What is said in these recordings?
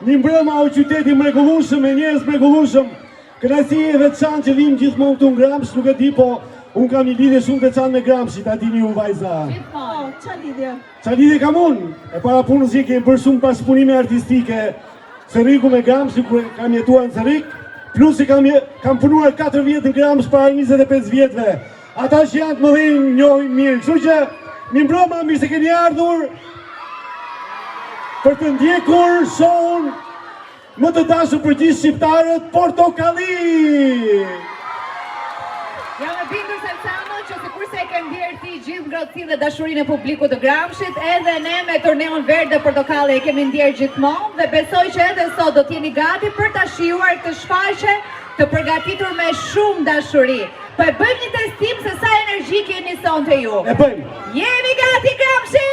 një mbrëma o qyteti mrekullueshëm me njerëz mrekullueshëm. Kënaqësi e veçantë që vim gjithmonë këtu në Gramsh, nuk e di, po unë kam një lidhje shumë veçantë me Gramshin, ta dini ju vajza. Çfarë lidhje? Çfarë lidhje kam unë? E para punës që kemi bërë shumë bashkëpunime artistike. Cerriku me Gramshin, kur kam jetuar në Cerrik, plus i kam punuar 4 vjet në Gramsh para 25 vjetëve. Ata që janë të mëdhenj njohin mirë, kështu që mi mbroma, mirë se keni ardhur për të ndjekur shohun më të dashur për gjithë shqiptarët, Portokalli! Jam e bindur Salsano që sikurse e ke ndjerë ti gjithë ngrohtësinë dhe dashurinë e publikut të Gramshit, edhe ne me Torneon Verde Portokalli e kemi ndjerë gjithmonë dhe besoj që edhe sot do t'jeni gati për ta shijuar këtë shfaqje të përgatitur me shumë dashuri. Po e bëjmë një testim se sa energji keni sonte ju. E bëjmë! Jemi gati Gramshi!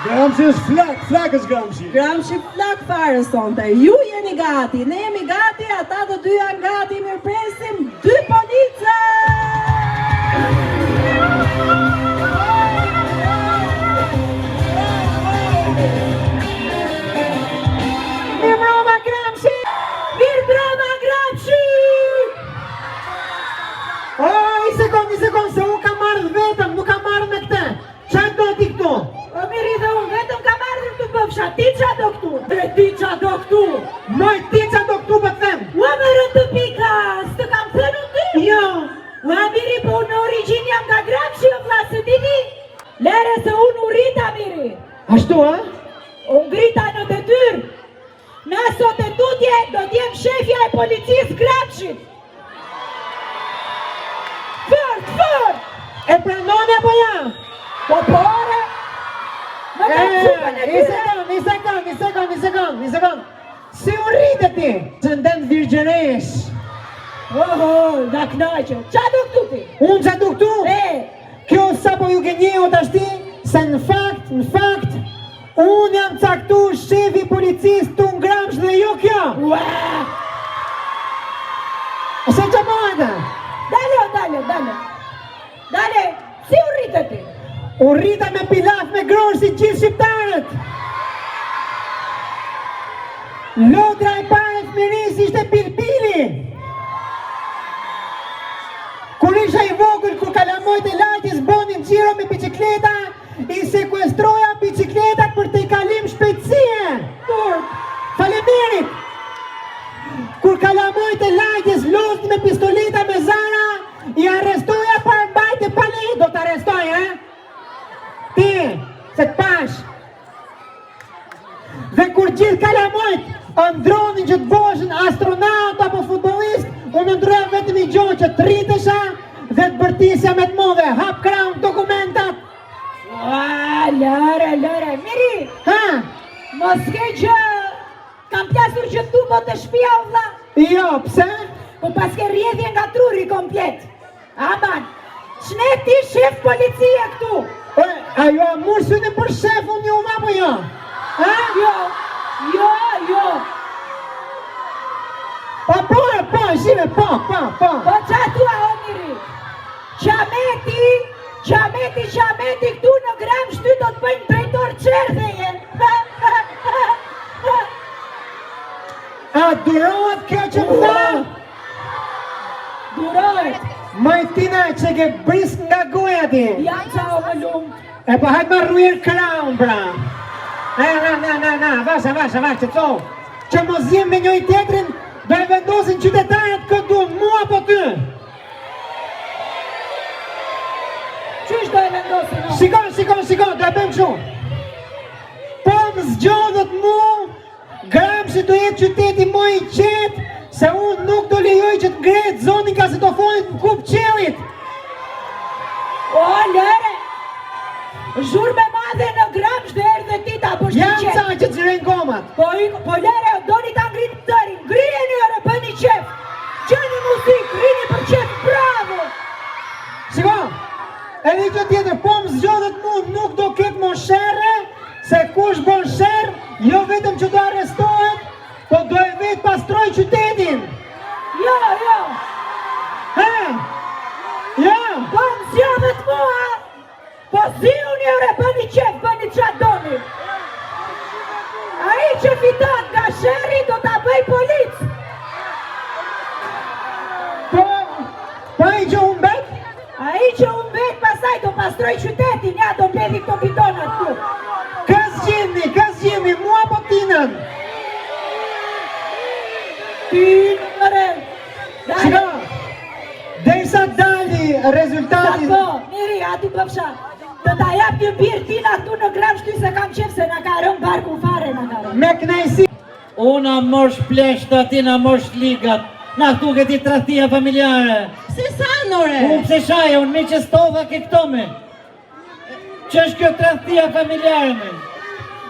Gramshi është flak është Gramshi. Gramshi flak fare sonte. Ju jeni gati, ne jemi gati, ata të dy janë gati, mirëpresim 2 polica! Mirëmbrëma Gramshi! Mirëmbrëma Gramshi! Një sekund, se unë kam marrë vetëm, nuk kam marrë me këte. Qa do t'i këtu? O miri dhe unë vetëm kam ardhur të bëfsha, ti qa do këtu? Dhe ti qa do këtu? Moj, ti qa do këtu për them? Ua më rëndë të pika, s'të kam thënë unë ty? Jo. Ua miri, po unë në origin jam nga Gramshi, o vla, se dini? Lere se unë u rrita, miri. Ashtu, a? Unë grita në detyr. Na sot e tutje, do t'jem shefja e policisë Gramshit. Fort! E pranon e po ja? Po pore! Në kam qupën e tyre! Një sekund. Si u rritë ti? Që ndem virgjenesh. Oho, nga knaqe. Qa do këtu ti? Unë qa du këtu? Kjo sa po ju ke njehu të ashti? Se në fakt, unë jam caktu shefi policisë të në Gramsh dhe jo kjo. Ua! Se që pojte? Dale, si u rritë ti? U rrita me pilaf me grosh si gjithë shqiptarët. Lodra e pare të miris ishte pilpili. Kur isha i vogël, kur kalamojt e lajtis bonin qiro me bicikleta, i sekuestroja bicikletat për të i kalim shpejtësie. Faleminderit. Kur kalamojt e lajtis lodhë me pistoleta me zara, i arrestoja pa mbajtë e pali, do të arrestoj, Ti, se t'pash. Dhe kur gjithë kalamojt ndronin që t'boshin astronaut apo futbolist, unë ndroja vetëm i gjohë që t'rritesha dhe t'bërtisja me t'move, hap kraun dokumentat. Lëre, miri! Ha? Mos ke që kam pjasur që tu po të shpia o vla? Jo, pse? Po paske rjedhje nga truri komplet. Aman, qne ti shef policie këtu? Ajo a murësën e për shef unë një uva po jo? Jo. Po, shime, po. Po qa tua o miri? Qameti këtu në Gramsh ty do të bëjnë drejtor qerdheje. A durohet kjo që më tha? Durohet. Majtina që ke brisk nga goja ti. Jam qao më lumë. E po hajtë ma rrujer kraun, bra. Na, vasha, që to. Që mos zim me njoj tjetrin, do e vendosin qytetarët këtë du, mua po ty. Qysh do e vendosin? Shikon, do e bëjmë shumë. Po më zgjodhët mu, Gramshi do jetë qyteti më i qetë, se unë nuk do lejoj që t'ngretë zonin kasetofonit në kup qelit. O, lëre! Zhurme madhe në Gramsh dhe erë dhe ti ta përshti qetë. Jam ca që të zhirejnë gomat. Po lëre, doni ta ngritë tërin, ngrijeni ore, bëni qef. Gjeni muzik, rini për qef, bravo! Shiko, edhe që tjetër, po më zgjodhët mu nuk do ketë më sherre, se kush bon sherë, jo vetëm që do arrestohet, po do e vetë pastroj qytetin. Jo. Jo. Po më zgjodhët mua, po ziu një ore, bëni qef, bëni qa doni. që fiton nga Sherri do ta bëj polic. Po ai që humbet? Ai që humbet pasaj do pastroj qytetin, ja do mbledhi këto bidonat këtu. Kë zgjidhni, mua po Tinën? Tinëre. Shiko, derisa dali rezultati... Po, miri, ati pëfsha. Do ta jap një birë Tina këtu në Gram shty se kam qef se na ka rënë barku fare na ka rënë. Me knajsi. Una mosh pleshta, ti na mosh ligat. Na këtu këti tradhtia familjare. Se sa nore? Pse shaja, unë me që stova ke këto me. Që është kjo tradhtia familjare me?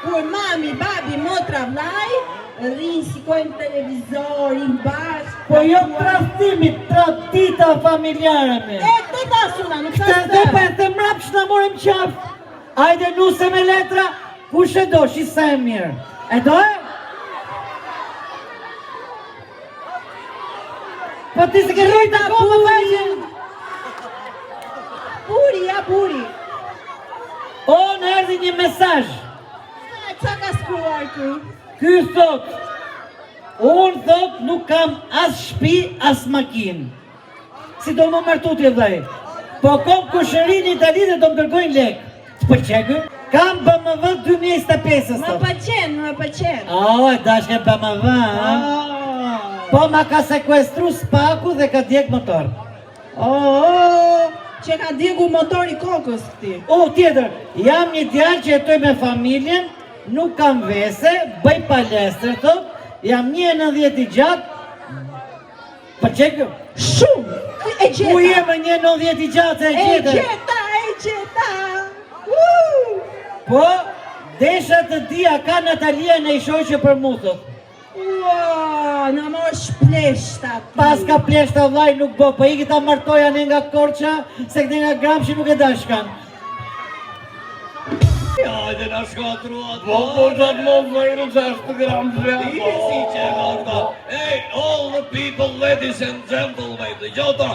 Kur mami, babi, motra, vllai, rrinë, sikojnë televizorin, bashkë. Po jo tradhtimi, tradhita familjare me. E, këtë tasuna, nuk Këtë dhe për të mrapsh në morëm qafë. Ajde nuse me letra, kush e do, shi sa e mirë. E do e? Po ti se ke rrujt ako më vajgjën. Buri, ja buri. O, në erdi një mesazh. Qa ka shkruar këy? Ky thot, unë thot nuk kam as shtëpi, as makinë. Si do më martu t'je dhej. Po kom kushërin Itali dhe do më dërgojnë lek. Të pëlqekë? Kam BMW 2025 Më pëlqen. O, e dashke BMW, ha? Po ma ka sekuestru spaku dhe ka djeg motor. Që ka djegu motori kokës këti. O, tjetër, jam një djalë që jetoj me familjen, nuk kam vese, bëj palestër, thot, jam 1,90 i gjatë, pëlqekë? Shumë, e gjeta. Ku jeme 1,90 i gjatë e E gjeta? gjeta. Po, desha të dia ka Natalia në i shoqë për mu, thot. Ua, në mor shpleshta. Pas ka pleshta vaj nuk bo, po i kita martoja në nga Korça, se këte nga Gramshi nuk e dashkan. Hajde na shkatruat. Po gjatë mos më iru që është të Gramshi. Easy që nga. Hey, all the people, ladies and gentlemen, dhe gjota.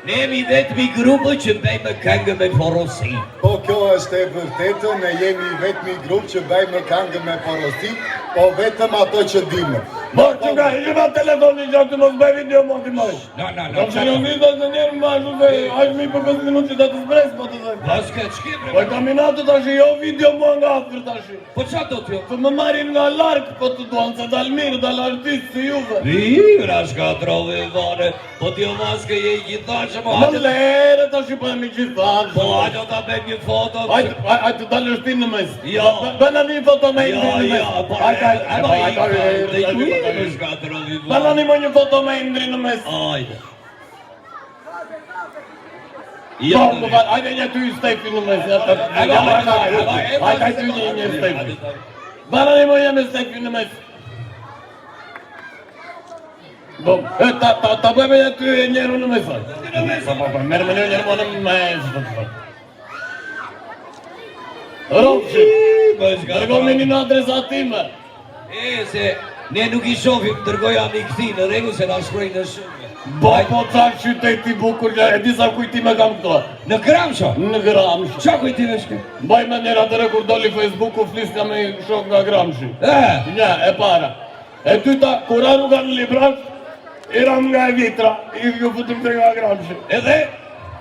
Ne jemi vetëmi grupë që bëjmë këngë me porosi. Po kjo është e vërtetë, ne jemi vetëmi grupë që bëjmë këngë me porosi, po vetëm ato që dimë. Mor që nga i nga telefoni gjatë të mos bëj video mos i moj. No. Kam që në vizë dhe njerë më ashtu dhe ashtë mi për 5 minutë që të të zbres, po të dhe. Paske, qkibre. Po kaminatë të ashtë jo video mua nga atër të ashtë. Po qa do t'jo? Të më marin nga larkë, po të duan se dal mirë, dal artistë si juve. Vira shkatrove vare, po t'jo maske je i gjithashë, po Më hajde. lere të ashtë i për mi gjithashë. Po hajde ta bëjmë një foto. Hajde të dalë shtin në mes. Jo. Bëna një foto me Jo, indri në mes. po Bëna një më një foto me indri në mes. Ajde. Hajde një ty Stefi në mes. Hajde ty një Stefi. Bëna një më një me Stefi në mes. Ta bëjme një ty njerë në mes. Merë me njerë më në mes. Ropshit, dërgojme një në adresatime. E, se ne nuk i shofim, dërgoja mi këti në regu se na shkrojnë në shumë. Po ca qyteti bukur, e disa kujtime kam këto. Në Gramsha? Në Gramsh. Qa kujtime shke? Baj me njëra të kur doli Facebooku, flisja me shok nga Gramshi. Nja, e para. E dyta, kur aru nga në Librash, iram nga e vitra, i ju futim të nga Gramshi. Edhe,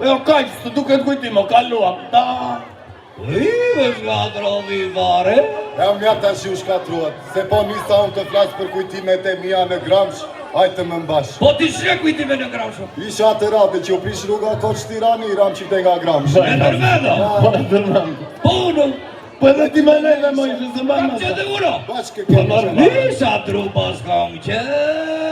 jo kaq, së duket kujtime, kaluam. Vesh nga drovi vare. Jam nga ta shi u shkatruat, se po nisa unë të flasë për kujtimet e mija në Gramsh, hajtë më mbash. Po ti shre kujtime në Gramsha? Isha atë rate që u prish rruga Koç Tirani, iram qikte nga Gramsh. E nërmeda? Po unë? Po edhe ti me lejve më ishë se Kam që dhe uno? Bashkë kemi që. Nisha trupas kam që.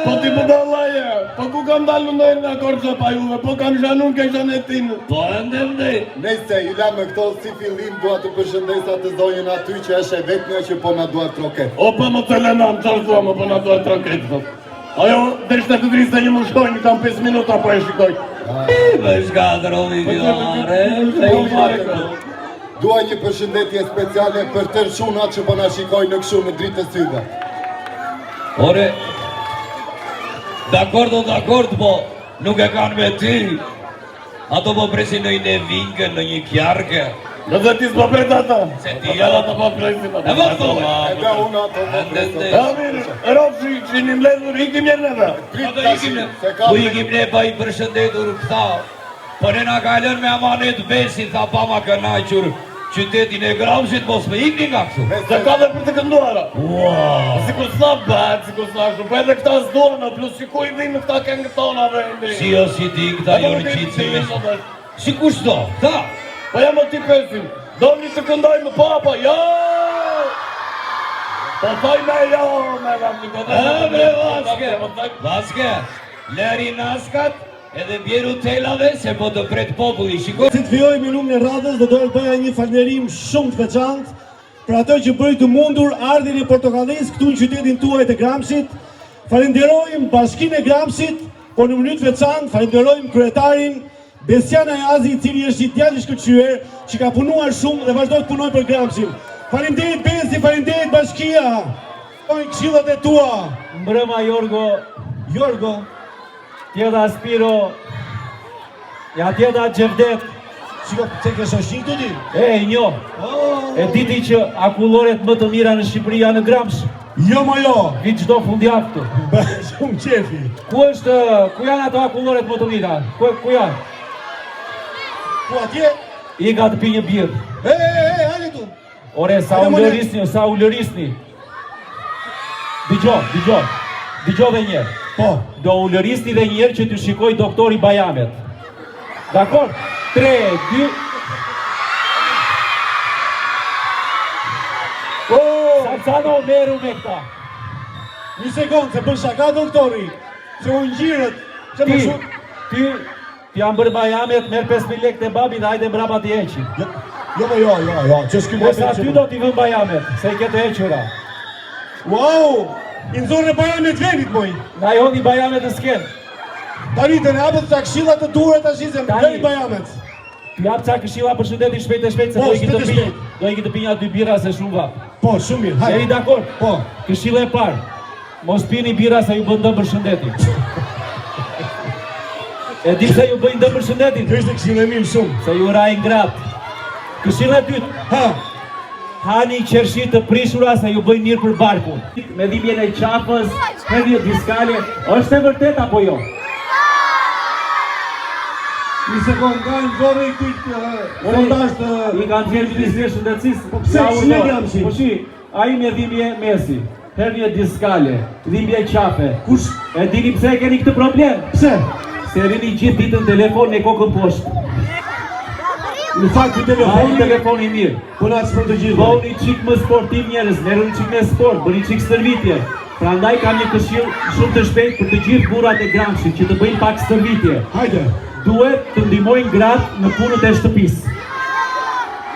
Po ti më dallaje, po ku kam dalë në nga Korça pa juve, po kam shanun ke shanetinë. Po endem dhe. Nese, i la me këto si fillim, dua të përshëndesa të zonjën aty që është e vetëmja që po na duat troket. O pa më të lenam, qarë thua më po na duat troket, thot. Ajo, deshte të drisë se një më shkojnë, kam 5 minuta po e shikoj. Vesh nga drovi vare. Dua një përshëndetje speciale për tërë shunat që po na shikojnë në këshu në dritë të syve. Ore, dakord, po nuk e kanë me ty. Ato po presin në një vingë, në një kjarke. Në dhe ti s'ma pret ata. Se ti Edhe ata pa presin. E më thome. Edhe unë ato po presto. Ja mirë, ropë që një mledhur, ikim njerë neve. Ku ikim ne pa i përshëndetur këta. Po ne na ka lënë me amanet besi, tha pa ma kënaqur qytetin e Gramshit, mos me ikni nga kështu. Se ka dhe për të kënduara. Si ku s'na bat, si ku s'na shumë, po edhe këta s'dojnë, plus që ku i dhimë këta këngë tona dhe Si o si ti këta jorë qitë Si ku shdo, këta? Po jam o ti pesim, do një të këndoj më papa, jo! Po thoj me jo, me lam një këtë. Bre, Vaske, lëri naskat edhe bjeru telave se po të pret populli, shiko. Si të filloj me numrin e radhës, do të bëja një falënderim shumë të veçantë për ato që bëri të mundur ardhin e portokallisë këtu në qytetin tuaj të Gramshit. Falenderojmë Bashkinë e Gramshit, por në mënyrë të veçantë falenderojmë kryetarin Besian Ayazi, i cili është një djalë i shkëlqyer, që ka punuar shumë dhe vazhdo të punojë për Gramshin. Faleminderit Besi, faleminderit Bashkia. Këshillat e tua. Mbrëma Jorgo, tjeda Spiro, ja tjeda Gjevdet. Shiko, që ke shoqi këtu ti? E njo, e diti që akulloret më të mira në Shqipëri janë në Gramsh. Jo ma jo. Vi çdo fundjavë këtu. Shumë qefi. Ku janë ato akulloret më të mira? Ku janë? Ku atje? I ka të pi një birë. Hajde tu. Ore, sa u lërisni. Digjo dhe njerë. Po. Do u lërisni dhe njerë që të shikoj doktori Bajamet. Dakor? 3, 2... Sa meru me këta. Një sekundë, se bën shaka doktori. Se unë gjirët. Ti jam bërë Bajamet, merë 5.000 lekë të babi dhe hajde mbrapa t'i eqi. Jo, që s'ky më Sa ty do t'i vën Bajamet, se i ketë equra. Wow! I nëzorën e Bajamet venit, moj. Na joni Bajamet në skenë. Tani të ne apët të këshillat të dure të shizem, venit Bajamet. Ti hap ca këshilla për shëndetin shpejt e shpejt, se do i këtë pinja 2 bira se shumë vap. Po, shumë mirë, hajde. Jeni dakord? Po. Këshilla e parë, mos pini bira se ju bën dëm për shëndetin. E di se ju bëjnë dëm për shëndetin? Kjo ishte këshilla e mirë shumë. Se ju rajnë gratë. Këshilla e dytë, hani qershi të prishura se ju bëjnë mirë për barkun. Me dhimbjen e qafës, hernia diskale, është e vërtet apo jo? Një sekundë, nga në gjore i këtë fondash të... I kanë tjerë Ministri e Shëndetësisë. Po pse, që ne Gramshi? Po shi, a i me dhimbje mesi, hernia diskale, dhimbje qafe. Kush? E dini pse e keni këtë problem? Pse? Se rini gjithë ditën telefon me kokën poshtë. Në fakt të telefoni mirë. Po na s'për të gjithë. Bëni qik më sportiv njerëz, merrni qik me sport, bëni qik stërvitje. Prandaj kam një këshill shumë të shpejt për të gjithë burrat e Gramshit që të bëjnë pak stërvitje. Hajde. Duhet të ndihmojnë gratë në punët e shtëpisë.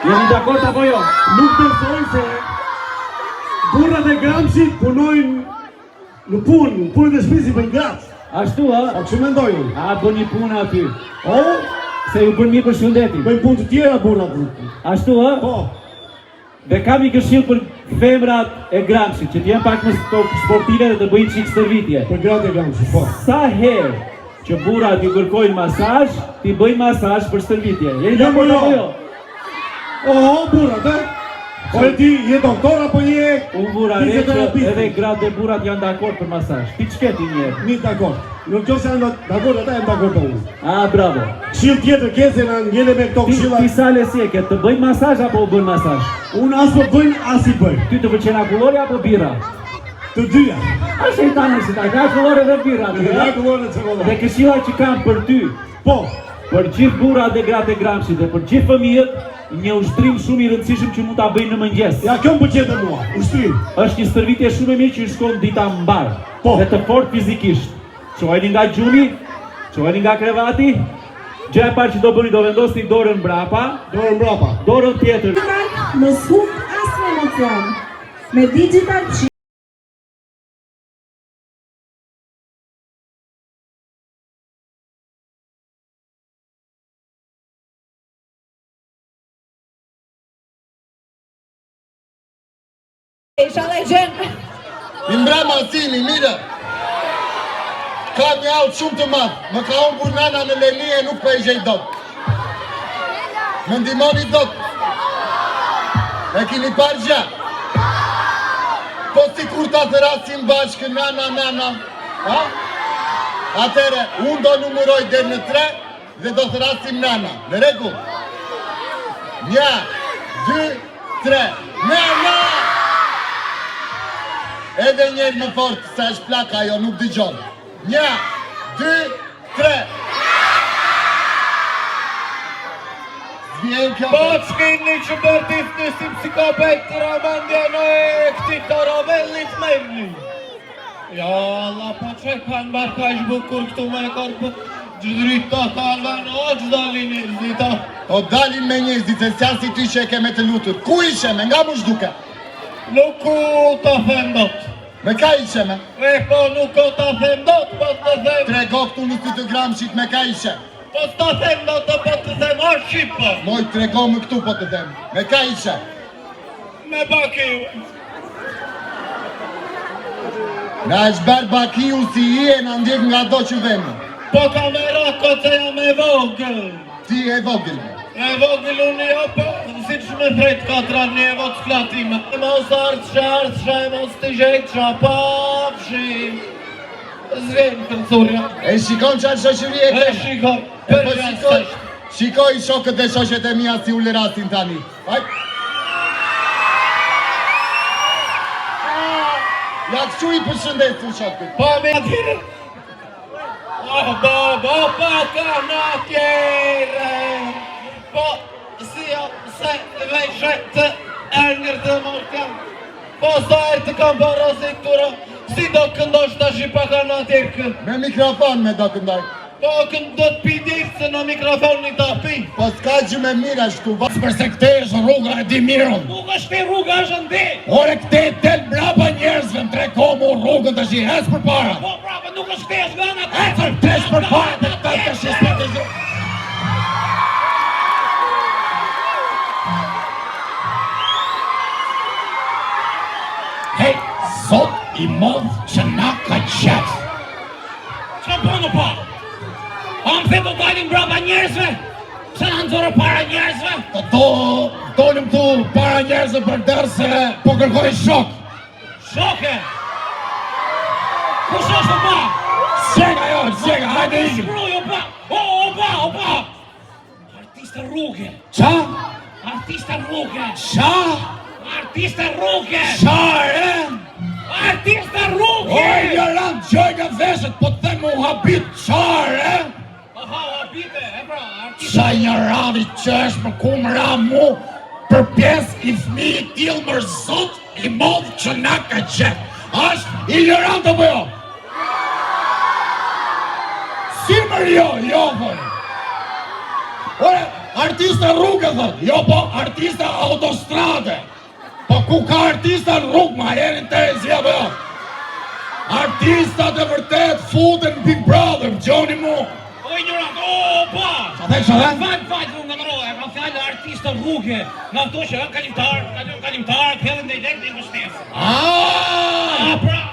Jeni dakord apo jo? Nuk besoj se burrat e Gramshit punojnë në punët e shtëpisë bëjnë gratë. Ashtu ha? Po kështu mendojnë. A bëni punë aty? O? Se ju bën mirë për shëndetin. Bëjnë punë të tjera burrat. Ashtu ha? Po. Dhe kam një këshill për femrat e Gramshit, që t'jenë pak më sportive dhe të bëjnë qik stërvitje. Për gratë e Gramshit, po. Sa herë që burrat ju kërkojnë masazh, ti bëjnë masazh për stërvitje. Jeni dakord apo jo? Burrat, Po e ti, je doktor apo je... Unë vura re që edhe gratë dhe burrat janë dakord për masazh. Ti ç'keti njerë? Një dakord. Nuk qo se janë dakord, ata janë dakord të unë. Bravo. Këshill tjetër kese në njene me këto këshilla... Ti sale si e ke, të bëjnë masazh apo u bëjnë masazh? Unë as po bëjnë, as i bëjnë. Ty të pëlqen akullori apo bira? Të dyja. A shejtane si ta, ka akullori dhe bira. Dhe këshilla që kam për ty. Po. Për gjithë burrat dhe gratë e Gramshit dhe për gjithë fëmijët, një ushtrim shumë i rëndësishëm që mund ta bëjnë në mëngjes. Ja, kjo më pëlqen mua, ushtrim. Është një stërvitje shumë e mirë që ju shkon dita mbar. Po. Dhe të fortë fizikisht. Çoheni nga gjumi, çoheni nga krevati. Gjëja e parë që do bëni, do vendosni dorën mbrapa. Dorën mbrapa. Dorën tjetër. Mos hub asnjë emocion. Me digital Inshallah e gjen. I mbrama Cili, mire. Ka një autë shumë të madhë. Më ka unë nana në Lelije, nuk për e gjej dot. Më ndimoni dot. E kini parë gjë? Po si kur ta therasim bashkë, nana, ha? Atere, unë do numëroj deri në 3 dhe do therasim nana. Në rregull? 1, 2, 3, nana! Edhe njerë më fort, sa është plaka jo, nuk dëgjon. 1, 2, 3. Zvjen kjo Po qkini që bërtit nësim si ka bejt të ramandja në e këti të ravellit mevli. Ja, Allah, po që kanë barka ish bukur këtu me korpë, gjëdrit të talën, o që dalin njëzdita. O dalin me njëzdit, e sja si ty që e ke me të lutur. Ku ishe me, nga mu shduke? Nuk ku të them dot. Me ka ishe me? Po nuk ku të them dot, po të them. Trego këtu në ty të gramshit, me ka ishe? Po të them dot, po të them o Shqipë. Moj, trego më këtu po të them. Me ka ishe? Me bakiu. Na është berë bakiu si i e në ndjek nga do që vemi. Po kamera këtë e jam e vogël. Ti e vogël. E vogël unë jo, po, si që me frejt 4 një e vot s'klatime. E mos artsha, e mos të gjejt qa papshim. Zvjen kënësurja. E shikon që atë shoqëri e E keme? shikoj, Po për jasë. shikoj shokët dhe shoqet e mia si ulerasin tani. Hajt. Ja të që i përshëndesu shokët. Po me atyre. Po ka në tjere. Po si jo se vejshe të erngër të mortja. Po sa e të kam parazi këtura. Si do këndosh të shqipa ka në tjere. Me mikrofon me do këndoj. Po këndo të pidisë se në mikrofon një të api. Po s'ka që me mira shtu. Përse këte është rruga e di mirën. Nuk është e rruga është ndi. Ore këte tel braba njerëzve më treko mu rrugën të shi. Hes për para. Po brava nuk është e është gana. Hes për para të të shi s'pe të zhru. Hej, sot i modh që na ka qetë. Qa bënë pa? A më the do dalim brava njerëzve? Qa në nëzore para njerëzve? Dolim tu para njerëzve për dërë se po kërkoj shok. Shoke! Kush është pa? Sjega, hajde ikim. Shkruj o pa! O pa! Artiste rrugë! Qa? Artiste rrugë! Qa? Artiste rrugë! Qare? Artiste rrugë! Oj, Joran, gjoj nga veshët, po të mu habit qare? Aha, habite, e pra, artiste... Qa një radi që është për ku më ra mu, për pjesë i fmi i tilë mërë zot, i modhë që na ka qetë. Ashtë i Joran të bëjo? Si mërë jo, thënë. Ore, artiste rrugë, thënë, jo po artiste autostrade. Po ku ka artista në rrugë, ma jerin të e zja bëjo. Artistat e vërtet futen Big Brother, gjoni mu. O ignorant, o pa! Qa dhe? Fajt, unë nga mëroj, e ka fjallë artiste rrugë. Nga to që e kalimtar, këllën dhe i lek dhe i mështesë.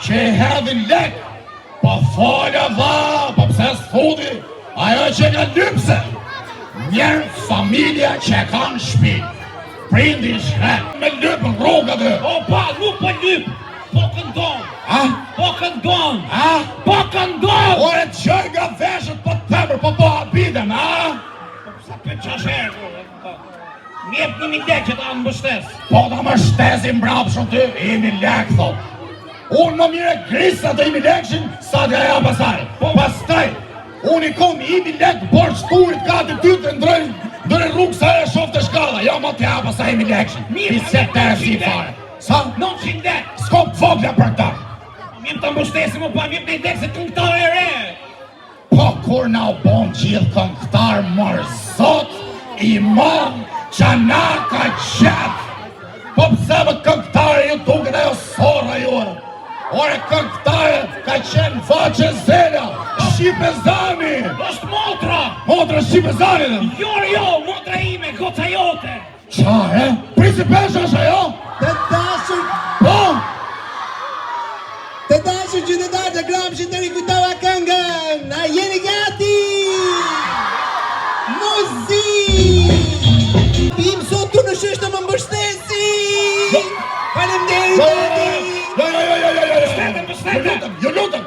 Që e hedhin lek, po folja dha, po pse s'fudi, ajo që nga lypse, njerë familja që e ka në shpi, prindi shret, me lypë rruga dhe. O pa, nuk po lypë, po këndon, po këndon, po këndon! Ore të qëj nga veshët, po të tëmër, po habiten, Sa për qasherë, mjep një lek që ta në mbështes. Po të më shtezim brapë shumë ty, imi lek, thot. Unë më mire grisa të imi lekshin, sa të ja pasaj. Po pastaj, unë i kom imi lek, por shturit ka të ty të ndërë rrugë sa e shof të shkalla. Jo më të ja pasaj imi lekshin. I se të e si fare. Sa? 900 lek. S'ko vogla për ta. Mjep të mbështesim, o pa mjep një lek se këngtar e re. Po kur na u bon gjithë këngtar mërë zot, i mon që na ka qetë. Po pse më këngtare ju duke dhe jo sora ju. Ore këngtare ka qenë faqe zela, Shqipezani. është motra. Motra Shqipezani dhe. Jo, motra ime, goca jote. Qare? Principesh është ajo? Të dashur, Po? të dashur qytetarë të Gramshit të rikujtova këngën. A jeni gati? Muzik! Im sot tu në shështë të më mbështesi! Ju lutem,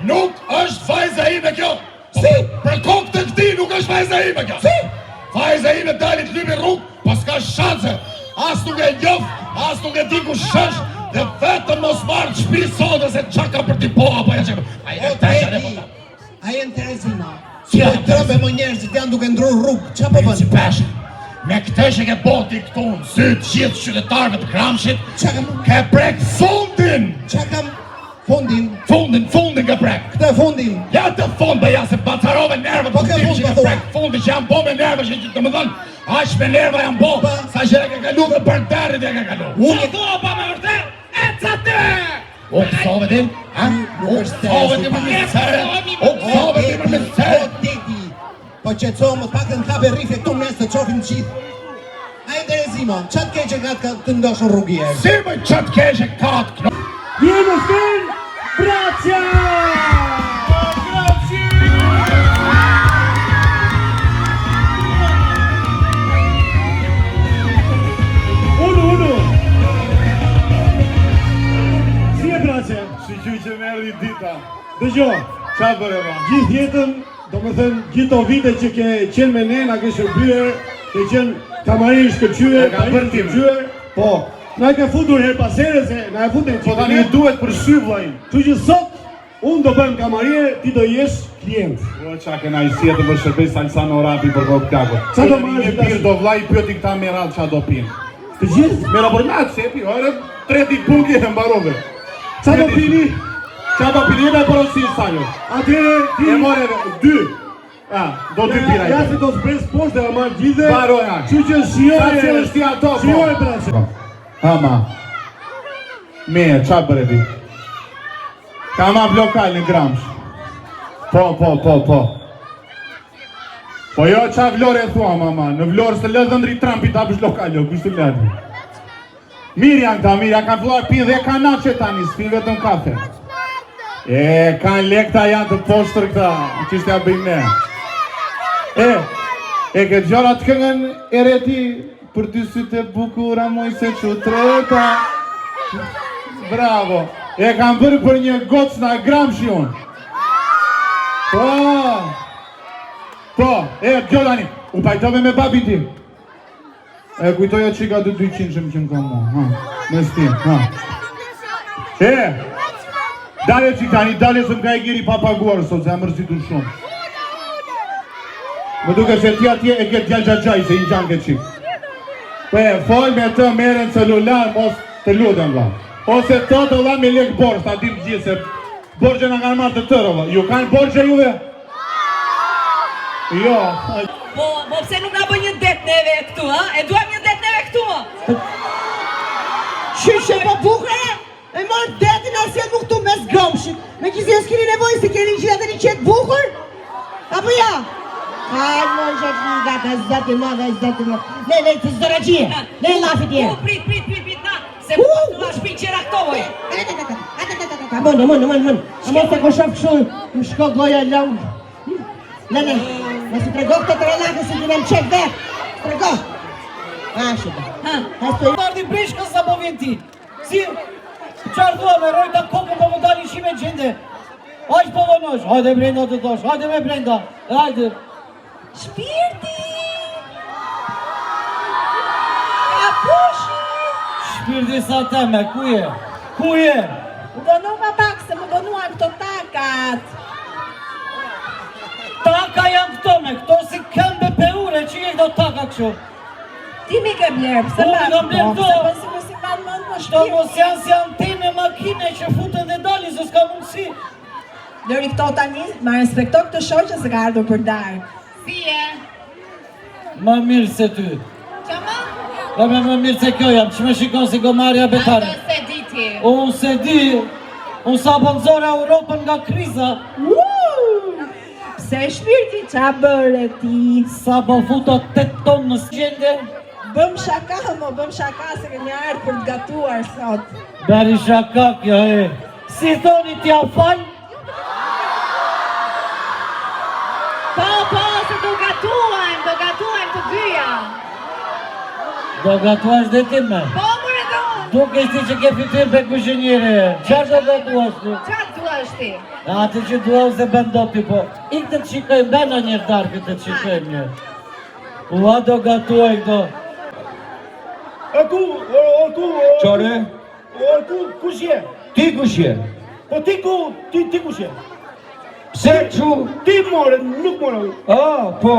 nuk është vajza ime kjo. Si? Për kokë të këti nuk është vajza ime kjo. Si? Vajza ime dalit lypi rrugë, pas ka shanse. As nuk e njof, as nuk e di ku shësh, dhe vetëm mos marrë shpi sotë se qaka për ti po apo e që... A jenë Terezina. Si po trëmbe më njerëzit janë duke ndru rrugë, qa po bënë? Si peshe, me këtë që ke boti këtu në sytë qitë qytetarëve të Gramshit, ke prek fundin! Qa kam fundin? Fundin ke prek! Këtë fundin? Ja të fund, bëja se bacarove nervët Po ke fund, që ke prek fundin që janë bo me nervë që të më dhënë, aq me nerva janë bo, sa që e ke kalu dhe për derit e ke kalu. Unë thua pa me vërtet, e ca ty! O kësove ti? O kësove ti më misere? O kësove ti më misere? O deti! Po qëtëso më pak të në kape rrife këtu mes të qofim qitë. A jenë Terezima, qatë keqe ka të ndoshën rrugje? Si më qatë keqe ka të kno? Jemi stin, Bracia! Uno. Si e Bracia? Shiqy që më erdhi dita. Dëgjo, Qa bërë ma? gjithë jetën, do më thënë, gjithë o vite që ke qenë me ne, na ke shërbyer, ke qenë kamarin shkëllqyër, ka bërë tim. Po, na e ke futur her pasere se na e futur Po tani duhet për sy vllajin. Kështu që sot, unë do bëjmë kamarierë, ti do jesh klient. Po qa kena i sjetë për shërbej Salsano Orapi për kokë kakot. Qa do marrë një pirë do vllaj pyeti këta me radhë qa do pinë. Të gjithë? Me rapornat se pi, ore, 3 ditë punki e mbarove. Qa do pini? Qa do pinë, jeme e porosin sanjo. Atëre, ti... E more 2. Do 2 pira i. Ja se do s'bres poshtë dhe a marrë gjithë. Baroja. Që që shioj... Qa që është ti ato, po? Shioj, Bracia. Hama. Me, qa bërë ti? Ka ma blokal në Gramsh. Po. Po jo qa vlore e thua, mama. Në vlorë se lëzë ndri Trumpi ta bësh lokal, jo, kushtë të ledhë. Mirë janë ta, mirë, kanë filluar pinë dhe kanë natë që tani, s'pinë vetëm kafe. Kanë lekta janë të poshtër këta, qështë ja bëjmë ne. E ke gjora të këngën e reti, për ty sytë e bukura moj se që treta. Bravo. E kanë bërë për një gocë nga Gramshi unë. Po, Gjolani, u pajtove me babin tim. Kujtoja që ka 200 që më ka mu, me stim, Dale që tani, dale së më ka e gjeri papaguar sot, se a mërzitur shumë. Më duke se ti atje e këtë gjallë gjaj se i në gjanë këtë qik. Fol me të mere në celular, mos të ludem la. Ose të të la me lek borë, ta dim gjithë se borgje në kanë marrë të tërë, ju kanë borgje juve? Jo. Po pse nuk na bën një det neve këtu, ha? E duam një det neve këtu. Qyshe po bukre? E marrë detin asjet mu këtu mes Gramshit. Me kisi e s'kini nevojë se keni që edhe një qetë bukur? Apo ja? Aj, moj që që një gata, zati madhe. Ne, të zdorëgjie. Ne, lafi tje. Prit, na. Se mu të la shpin qera këtovoj. Mënë. A mos të koshof këshu, më shko goja laun. Ne, si trego këtë të relakë si të në më qetë vetë. Trego. Shqipë. Mardi brishkës sa po vjen ti. Si, qarë thua me rojta kokën po më dali shime gjende. Aq po vënosh, hajde Brenda të tosh, hajde me Brenda, hajde. Shpirti! Kapushi! Shpirti sa teme, ku je? Ku je? Më dënova pak se më dënuan këto takat. Taka janë këto me, këto si këmbe peure që je do taka kësho. Ti mi ke blerë, pëse Unë kam blerë do. Se pësi më si kanë mëndë më Shto mos janë si antene makine që futën dhe dali, se s'ka mundësi. Lëri këto tani, ma respekto këtë shoqë se ka ardhur për darë. Si e? Ma mirë se ty. Qa ma? Dhe me më mirë se kjo jam, që me shikon si gomarja betare. Ato se di ti. Unë se di, unë sa pëndzore Europën nga kriza. Pse shpirti qa bërë ti? Sa po futo 8 tonë në gjende. Bëm shaka, bëm shaka se kemi ardhë për të gatuar sot. Beri shaka kjo e. Si thoni t'ja falj? Po, se do gatuajmë të dyja. Do gatuash dhe ti me? Po, mure Duke ishti që ke fytyrë për kuzhinjere. Qarë do dhe duash ti? Çfarë duash ti? Atë që duash se bëndoti po. Ik të të shikojmë, bena njërë darkë të të shikojmë një. Ua do gatuaj këto. Aku, Qore? Aku, kush je? Ti kush je? Po ti kush je? Pse që? Ti more, nuk more. Po,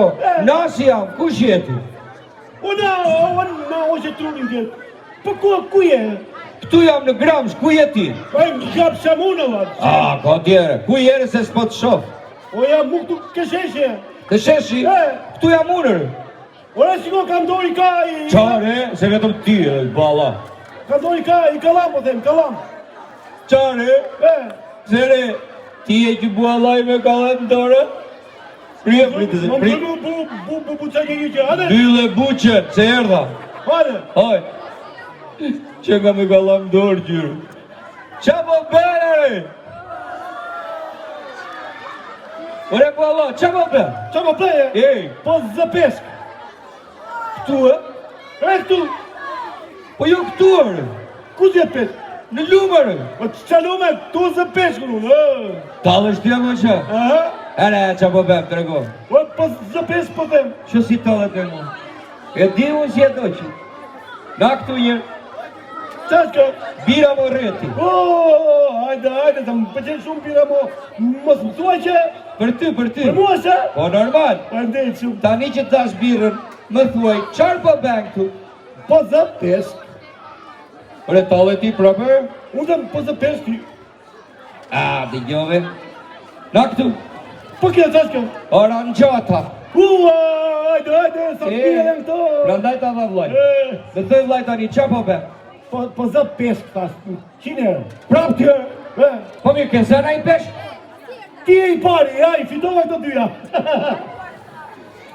nasi jam, kush je ti? Ona hoqe trunin tjetë. Po ku je? Këtu jam në Gramsh, ku je ti? Po e më gjabë shamunë, vat. Ka tjere, ku jere se s'po të shof? O jam mu këtu kësheshje. Kësheshi? Këtu jam unër. Ora shiko, kam dori ka i... Qare, se vetëm ti e bala. Kam dori ka i kalam, po them, kalam. Qare, zere, ti e që bua laj me kalam dore? Prije, Më buqa një që, hade? Dyle buqe, se erdha. Hade? Haj, që nga me kalam dorë gjyrë. Qa po bere? Ore po Allah, qa po bere? Qa po pleje? Ej, Po zë peshk. këtu e? Këtu, Po jo këtu e? ku zë peshk? Në lumërë. Po qa lume, tu zë peshk, Talë është tja më që? Aha. Ere, qa po bem, të rego. Po zë peshk, po them. Që si talë të mu? E di unë si e do që. Na këtu njërë, Qa shka? bira më rreti. Hajde, të më pëqen shumë pira mo. Mos më thuaj që... Për ty. Për mua që? Po normal. Po ndejt shumë. Tani që tash birën, më thuaj, qarë po ben këtu? Po zë peshk. Ore talë ti prapë? Unë them po zë peshk ti. Di gjove. Na këtu. Po kja qa shka? Ora në gjata. Hajde, sa pira janë këto. Prandaj ta dha vlaj. Dhe thëj vlaj tani, qa po ben? Po zë peshk, tash, 100 euro. Prap ty. Po mirë, ke zëna i pesh? Ti e i pari, i fitova këto dyja.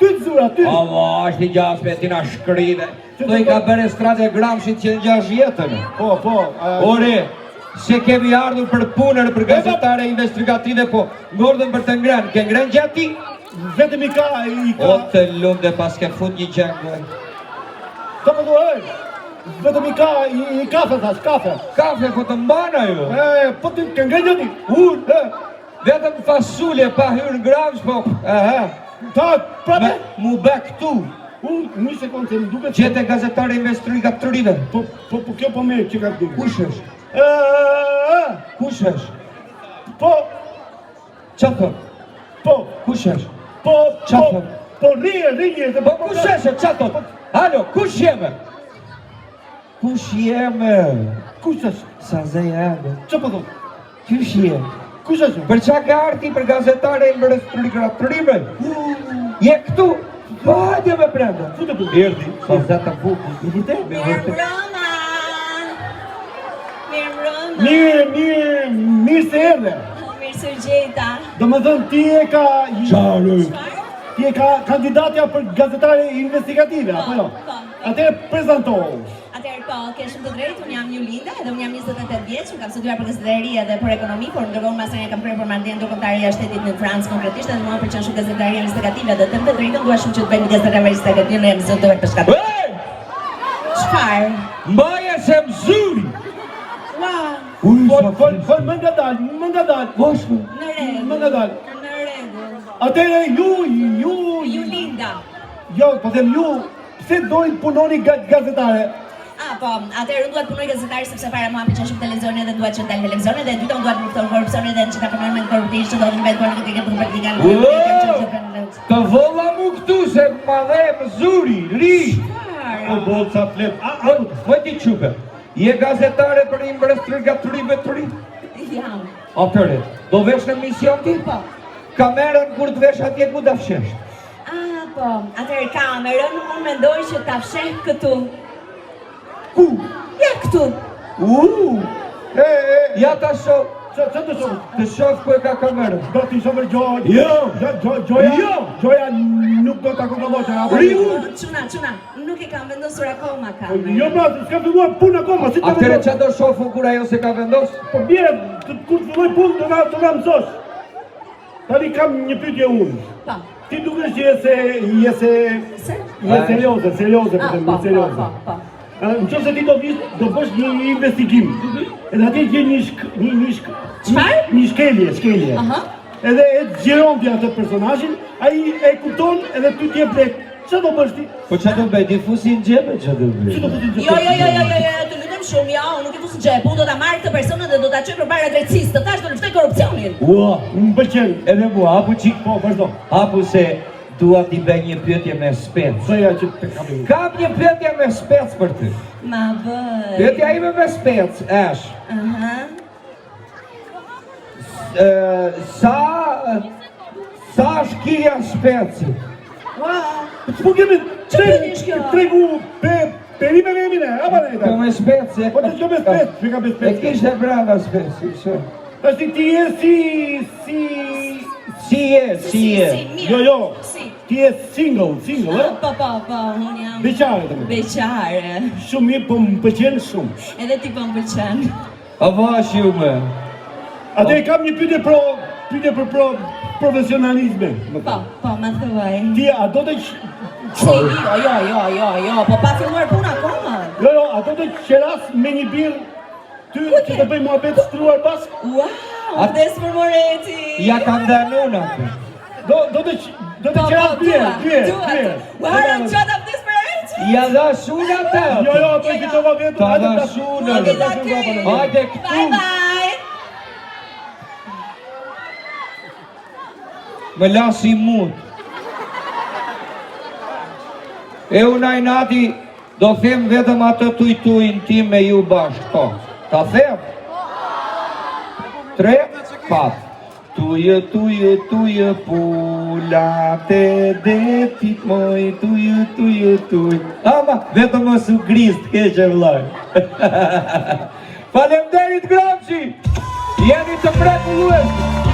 Ty të zura, ty. Allah, është i gjasme, ti na shkrive. Të i ka bërë strate Gramshit që në 6 jetën. Po. Ore, se kemi ardhur për punër, për gazetare investigative, po ngordën për të ngrenë. Ke ngrenë gjatë ti? Vetëm i ka. O të lumë dhe pas ke fut një gjengë. Sa po duaj? Vetëm i ka, i kafe, thash, kafe. Kafe, po të mbana ju. Po ti, ke ngrenë gjati? Vetëm fasulje pa hyrë në Gramsh, po. Ta, prape? Mu be këtu. Një sekundë, se më duke... Qete gazetare investigative. Po kjo po me që ka të duke. Kush është? Kush është? Po, Qa thot? po, Kush është? po, Qa thot? po, rije. Po kush është? Qa thot? Alo, kush jeme? Kush jeme? Kush është? Sa zej eme. Qa po thot? Kush jeme? Kush është? Për qa ka arti për gazetare investigative? Je këtu? Po hajde me brenda. Fute për. Erdi, sa zeta buku. I dite? Mirë se erdhe. Mirë së gjeta. Do më thënë ti e ka... Qare? Ti e ka kandidatja për gazetare investigative, apo jo? Po. Atëherë prezentohu. Atëherë po, ke shumë të drejtë, unë jam Julinda, edhe unë jam 28 vjeç, unë kam studiuar për gazetari edhe për ekonomi, por ndërkohë masterën e kam kryer për marrëdhënie ndërkombëtare jashtë shtetit në Francë konkretisht, edhe mua më pëlqen shumë gazetaria investigative, dhe të them të drejtën dua shumë që të bëjmë gazetare investigative në emision të për shkak. Çfarë? Mbaje se mzuri! Fol më nga dal. Boshme. Në rregull. Më nga dal. Në rregull. Atëherë ju... Julinda. Jo, po them ju, pse dojnë punoni gazetare? Po, atëherë unë duhet punoj gazetare sepse para mua pëlqen shumë televizioni edhe duhet që të dalë televizioni dhe dyta unë duhet të luftoj korrupsionin edhe në çka fenomen korruptiv që do të vend politike për praktikën. Të volla mu këtu se madhe mzuri, ri! O bolca flep. Më ti qupe, je gazetare për investigative të ri? Jam. Atëre, do vesh në mision ti? Po. Kamerën kur të vesh atje ku da fshesh? Po, atëherë kamerën unë mendoj që ta fsheh këtu. Ku? Ja këtu. Ja ta shoh. Qa të shoh? Të shoh ku e ka kamerën. Do t'i shohë Gjoja. Jo! Gjoja nuk do t'a kontrollosh. Çuna, nuk e kam vendosur akoma kamerën. Jo pra, s'ka filluar punë akoma, si të Atëre që do shofu kur ajo se ka vendos? Po bjerë, kur të filloj punë, do na mësosh. Tani kam një pyetje unë. Po. Ti dukesh që je serioze, për të serioze. Po. Në qoftë se ti do bësh një investigim. Edhe atje gjen një Çfarë? një shkelje. Aha. Edhe e zgjeron ti atë personazhin, ai e kupton edhe ty t'jep lek. Çfarë do bësh ti? Po çfarë do bëj? Ti fusi në xhep çfarë do bëj? Çfarë do fusi në Jo, të lutem shumë, ja, unë nuk e fus në xhep, unë do ta marr këtë personin dhe do ta çoj përpara drejtësisë, të thash do luftoj korrupsionin. Ua, më pëlqen. Edhe mua, hapu qik, Po, vazhdo. hapu se dua t'i bëj një pyetje me spec. Bëja që të kam. Kam një pyetje me spec për ty. Ma bëj. Pyetja ime me spec është, Aha. sa është kirja speci? Po kemi pyetje kjo? tregu perime me mine, apo ne? Po me speci? Po të me spec, që ka me E spec. kishte brenda speci, që? Është ti je Si je? Jo. Si. Ti je single, Po, unë jam Beqare të me. beqare. Shumë mirë, po më pëlqen shumë. Edhe ti po më pëlqen. A vash ju me? Atë kam një pyetje për profesionalizme. Po, ma thuaj. Ti a do të Jo, po pa filluar puna akoma. Jo, a do të qeras me një birë ty që të bëj muhabet shtruar bashk? Wow, vdes për Moreti. Ja kam dhanun atë. Do të qeras birë. Haram qata vdes për Moreti. Ja dhash unë atë. Jo, ato i fitova vetë. Ta dhash unë. Hajde këtu. Bye. Më lasi mut. E unë ajnati do them vetëm atë tujtujnë ti me ju bashkë to. Ta them? 3, 4. Tujë, pulate detit moj, tujë. Ama, vetëm mos u grisë të keqe vllaj. Faleminderit Gramshi! Jeni të mrekullueshëm!